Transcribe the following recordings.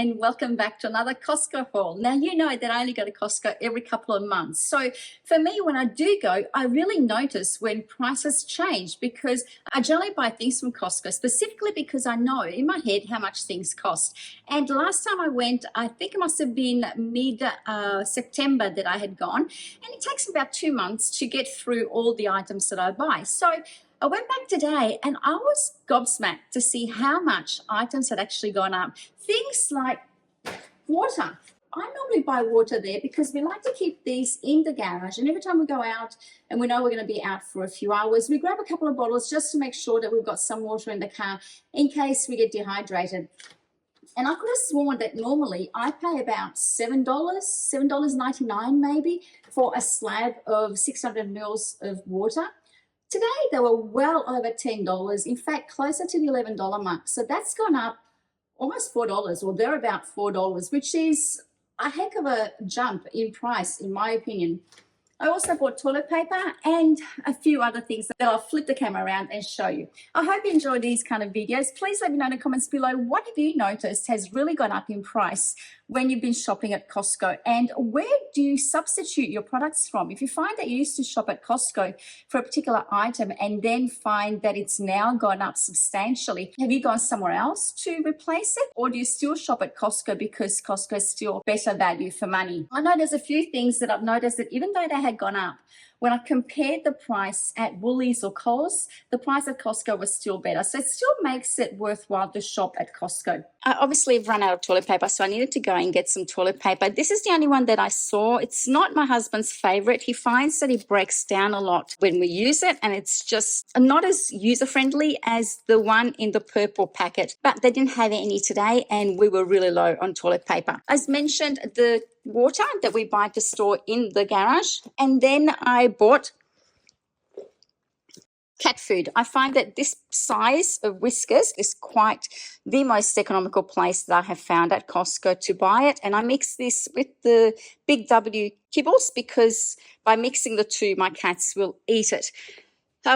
and welcome back to another Costco haul. Now, you know that I only go to Costco every couple of months. So for me, when I do go, I really notice when prices change because I generally buy things from Costco, specifically because I know in my head how much things cost. And last time I went, I think it must have been mid-September that I had gone. And it takes about 2 months to get through all the items that I buy. So I went back today and I was gobsmacked to see how much items had actually gone up. Things like water. I normally buy water there because we like to keep these in the garage, and every time we go out and we know we're going to be out for a few hours, we grab a couple of bottles just to make sure that we've got some water in the car in case we get dehydrated. And I could have sworn that normally I pay about $7, $7.99 maybe, for a slab of 600 mils of water. Today, they were well over $10. In fact, closer to the $11 mark. So that's gone up almost $4, or they're about $4, which is a heck of a jump in price, in my opinion. I also bought toilet paper and a few other things that I'll flip the camera around and show you. I hope you enjoy these kind of videos. Please let me know in the comments below, what have you noticed has really gone up in price when you've been shopping at Costco, and where do you substitute your products from? If you find that you used to shop at Costco for a particular item and then find that it's now gone up substantially, have you gone somewhere else to replace it, or do you still shop at Costco because Costco is still better value for money? I know there's a few things that I've noticed that even though they had gone up, when I compared the price at Woolies or Coles, the price at Costco was still better. So it still makes it worthwhile to shop at Costco. I obviously have run out of toilet paper, so I needed to go and get some toilet paper. This is the only one that I saw. It's not my husband's favorite. He finds that it breaks down a lot when we use it, and it's just not as user-friendly as the one in the purple packet. But they didn't have any today, and we were really low on toilet paper. As mentioned, the water that we buy to store in the garage, and then I bought cat food. I find that this size of Whiskas is quite the most economical place that I have found at Costco to buy it, and I mix this with the Big W kibbles because by mixing the two, my cats will eat it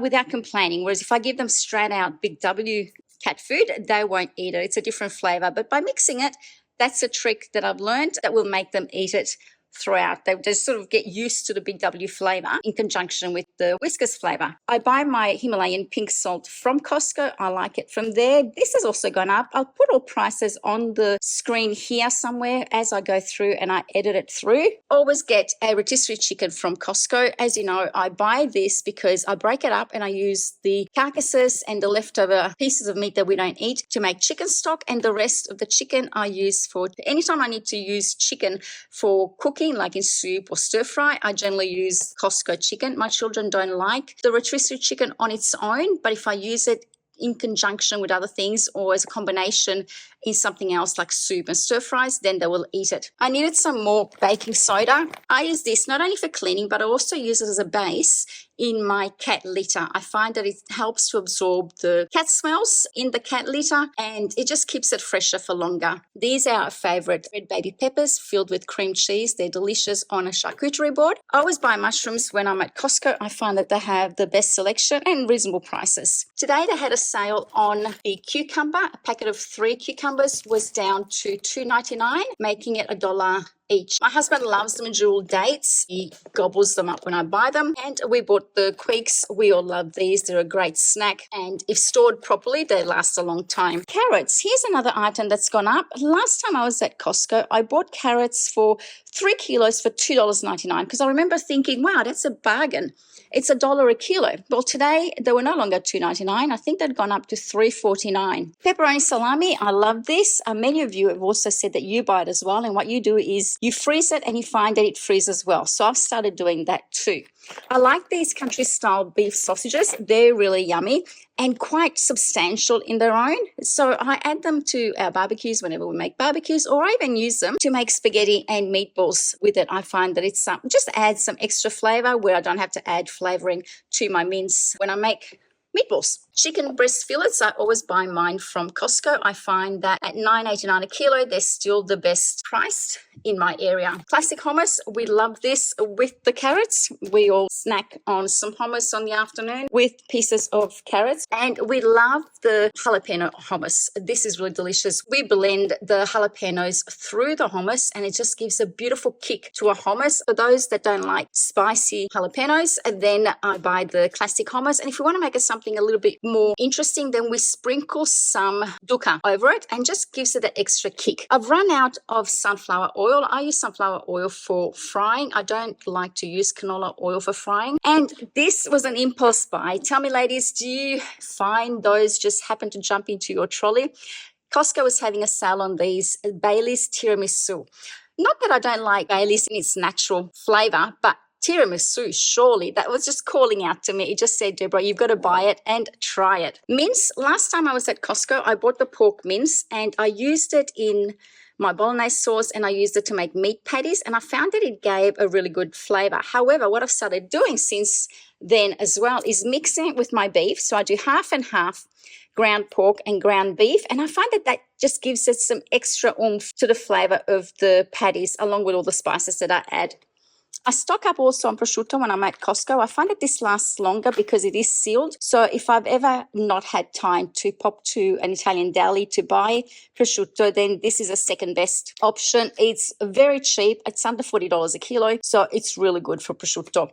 without complaining, whereas if I give them straight out Big W cat food, they won't eat it. It's a different flavor, but by mixing it, that's a trick that I've learned that will make them eat it throughout. They just sort of get used to the Big W flavor in conjunction with the Whiskas flavor. I buy my Himalayan pink salt from Costco. I like it from there. This has also gone up. I'll put all prices on the screen here somewhere as I go through and I edit it through. Always get a rotisserie chicken from Costco. As you know, I buy this because I break it up and I use the carcasses and the leftover pieces of meat that we don't eat to make chicken stock, and the rest of the chicken I use for anytime I need to use chicken for cooking, like in soup or stir fry, I generally use Costco chicken. My children don't like the rotisserie chicken on its own, but if I use it in conjunction with other things or as a combination in something else like soup and stir fries, then they will eat it. I needed some more baking soda. I use this not only for cleaning, but I also use it as a base in my cat litter. I find that it helps to absorb the cat smells in the cat litter, and it just keeps it fresher for longer. These are our favorite red baby peppers filled with cream cheese. They're delicious on a charcuterie board. I always buy mushrooms when I'm at Costco. I find that they have the best selection and reasonable prices. Today they had a sale on the cucumber. A packet of 3 cucumbers was down to $2.99, making it $1 each. My husband loves the medjool dates. He gobbles them up when I buy them. And we bought the Quakes. We all love these. They're a great snack, and if stored properly, they last a long time. Carrots. Here's another item that's gone up. Last time I was at Costco, I bought carrots for 3 kilos for $2.99 because I remember thinking, wow, that's a bargain. It's $1 a kilo. Well, today they were no longer $2.99. I think they'd gone up to $3.49. Pepperoni salami. I love this. Many of you have also said that you buy it as well, and what you do is you freeze it and you find that it freezes well. So I've started doing that too. I like these country style beef sausages. They're really yummy and quite substantial in their own. So I add them to our barbecues whenever we make barbecues, or I even use them to make spaghetti and meatballs with it. I find that it's just adds some extra flavor where I don't have to add flavoring to my mince when I make meatballs. Chicken breast fillets, I always buy mine from Costco. I find that at $9.89 a kilo, they're still the best priced. in my area. Classic hummus, we love this with the carrots. We all snack on some hummus on the afternoon with pieces of carrots. And we love the jalapeno hummus. This is really delicious. We blend the jalapenos through the hummus and it just gives a beautiful kick to a hummus. For those that don't like spicy jalapenos, and then I buy the classic hummus. And if we want to make it something a little bit more interesting, then we sprinkle some dukkha over it and just gives it an extra kick. I've run out of sunflower oil. I use sunflower oil for frying. I don't like to use canola oil for frying. And this was an impulse buy. Tell me, ladies, do you find those just happen to jump into your trolley? Costco was having a sale on these Bailey's tiramisu. Not that I don't like Bailey's in its natural flavor, but tiramisu, surely, that was just calling out to me. It just said, Deborah, you've got to buy it and try it. Mince, last time I was at Costco, I bought the pork mince and I used it in my bolognese sauce and I used it to make meat patties and I found that it gave a really good flavor. However, what I've started doing since then as well is mixing it with my beef. So I do half and half ground pork and ground beef, and I find that that just gives it some extra oomph to the flavor of the patties along with all the spices that I add. I stock up also on prosciutto when I'm at Costco. I find that this lasts longer because it is sealed. So if I've ever not had time to pop to an Italian deli to buy prosciutto, then this is a second best option. It's very cheap. It's under $40 a kilo. So it's really good for prosciutto.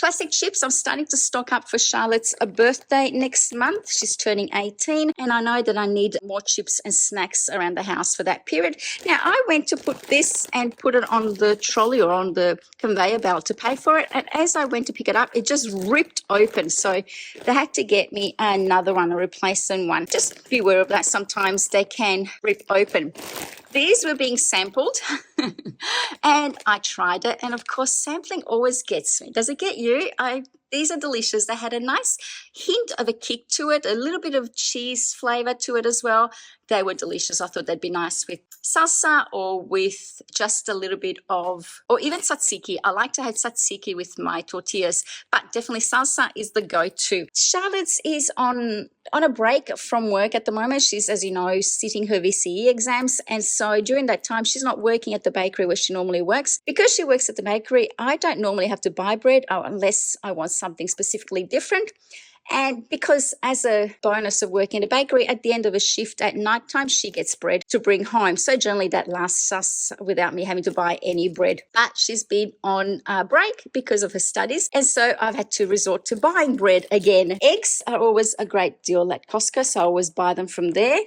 Classic chips, I'm starting to stock up for Charlotte's birthday next month. She's turning 18 and I know that I need more chips and snacks around the house for that period. Now, I went to put this and put it on the trolley or on the conveyor belt to pay for it. And as I went to pick it up, it just ripped open. So they had to get me another one, a replacement one. Just be aware of that. Sometimes they can rip open. These were being sampled and I tried it. And of course, sampling always gets me. Does it get you? These are delicious. They had a nice hint of a kick to it, a little bit of cheese flavor to it as well. They were delicious. I thought they'd be nice with salsa or with just a little bit of, or even tzatziki. I like to have tzatziki with my tortillas, but definitely salsa is the go-to. Charlotte's is on a break from work at the moment. She's, as you know, sitting her VCE exams. And so during that time, she's not working at the bakery where she normally works. Because she works at the bakery, I don't normally have to buy bread unless I want something specifically different. And because as a bonus of working in a bakery, at the end of a shift at nighttime, she gets bread to bring home. So generally that lasts us without me having to buy any bread. But she's been on a break because of her studies. And so I've had to resort to buying bread again. Eggs are always a great deal at Costco, so I always buy them from there.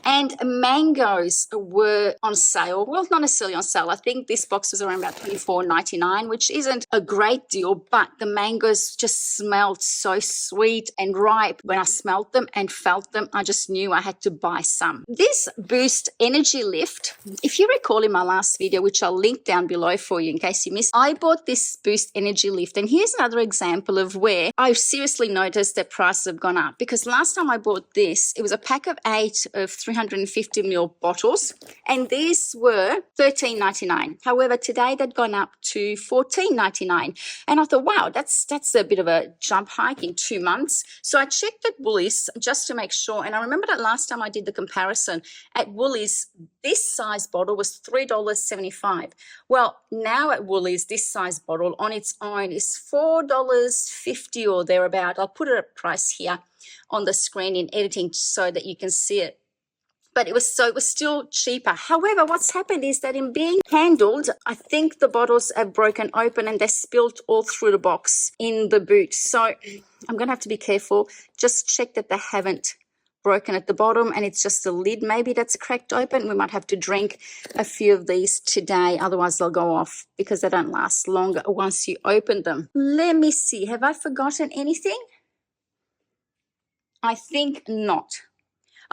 And mangoes were on sale. Well, not necessarily on sale. I think this box was around about $24.99, which isn't a great deal, but the mangoes just smelled so sweet and ripe. When I smelled them and felt them, I just knew I had to buy some. This Boost Energy Lift, if you recall in my last video, which I'll link down below for you in case you missed, I bought this Boost Energy Lift. And here's another example of where I've seriously noticed that prices have gone up. Because last time I bought this, it was a pack of 8 of 350 ml bottles, and these were $13.99. However, today they'd gone up to $14.99, and I thought, wow, that's a bit of a jump hike in 2 months. So I checked at Woolies just to make sure, and I remember that last time I did the comparison at Woolies, this size bottle was $3.75. Well, now at Woolies, this size bottle on its own is $4.50 or thereabout. I'll put a price here on the screen in editing so that you can see it. But it was still cheaper. However, what's happened is that in being handled, I think the bottles have broken open and they're spilled all through the box in the boot. So I'm going to have to be careful. Just check that they haven't broken at the bottom and it's just a lid maybe that's cracked open. We might have to drink a few of these today. Otherwise, they'll go off because they don't last longer once you open them. Let me see. Have I forgotten anything? I think not.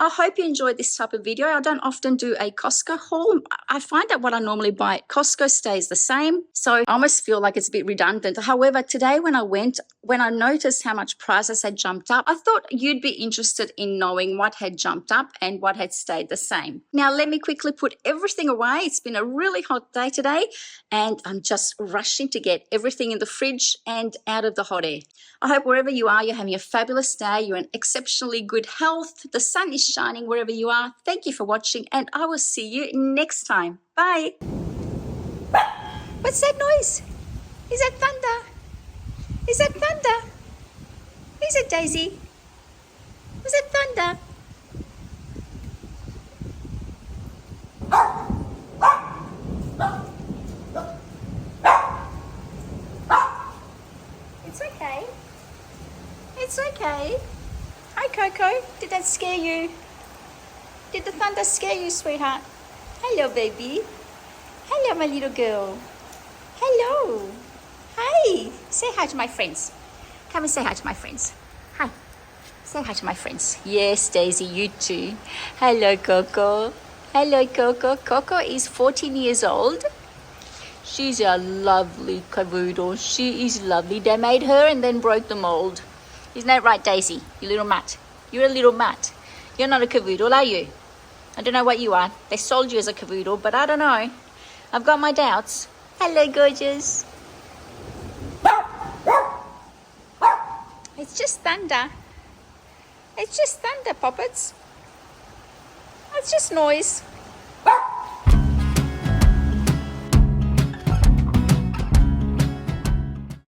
I hope you enjoyed this type of video. I don't often do a Costco haul. I find that what I normally buy at Costco stays the same. So I almost feel like it's a bit redundant. However, today when I noticed how much prices had jumped up, I thought you'd be interested in knowing what had jumped up and what had stayed the same. Now, let me quickly put everything away. It's been a really hot day today and I'm just rushing to get everything in the fridge and out of the hot air. I hope wherever you are, you're having a fabulous day. You're in exceptionally good health. The sun is shining wherever you are. Thank you for watching, and I will see you next time. Bye. What's that noise? Is that thunder? Is that thunder? Is it Daisy? Was it thunder? It's okay. It's okay. Hi, Coco. Did that scare you? Did the thunder scare you, sweetheart? Hello, baby. Hello, my little girl. Hello. Hi. Say hi to my friends. Come and say hi to my friends. Hi. Say hi to my friends. Yes, Daisy, you too. Hello, Coco. Hello, Coco. Coco is 14 years old. She's a lovely cavoodle. She is lovely. They made her and then broke the mold. Isn't that right, Daisy? You little mutt. You're a little mutt. You're not a cavoodle, are you? I don't know what you are. They sold you as a cavoodle, but I don't know. I've got my doubts. Hello, gorgeous. It's just thunder. It's just thunder, Poppets. It's just noise.